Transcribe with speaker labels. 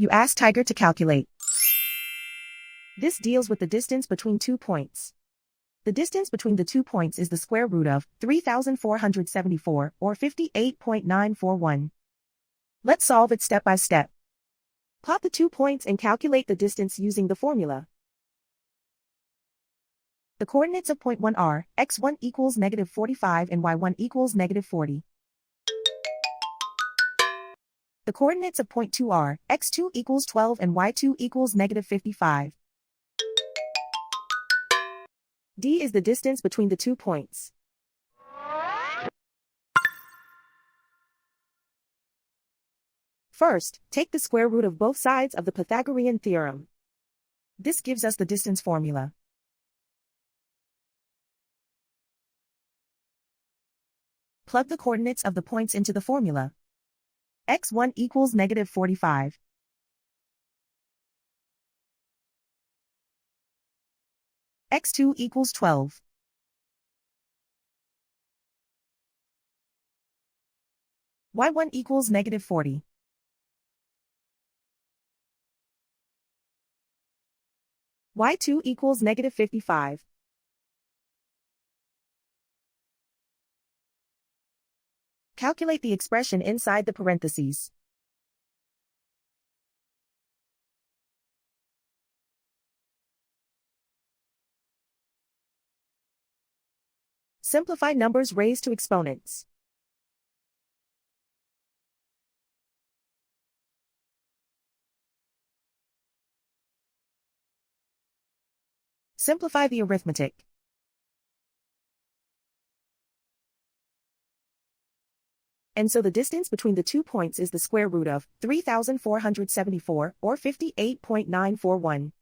Speaker 1: You ask Tiger to calculate. This deals with the distance between 2 points. The distance between the 2 points is the square root of 3,474, or 58.941. Let's solve it step by step. Plot the 2 points and calculate the distance using the formula. The coordinates of point 1 are x1 equals -45 and y1 equals -40. The coordinates of point 2 are x2 equals 12 and y2 equals -55. D is the distance between the 2 points. First, take the square root of both sides of the Pythagorean theorem. This gives us the distance formula. Plug the coordinates of the points into the formula. x1 equals -45. x2 equals 12. y1 equals -40. y2 equals -55. Calculate the expression inside the parentheses. Simplify numbers raised to exponents. Simplify the arithmetic. And so the distance between the 2 points is the square root of 3,474, or 58.941.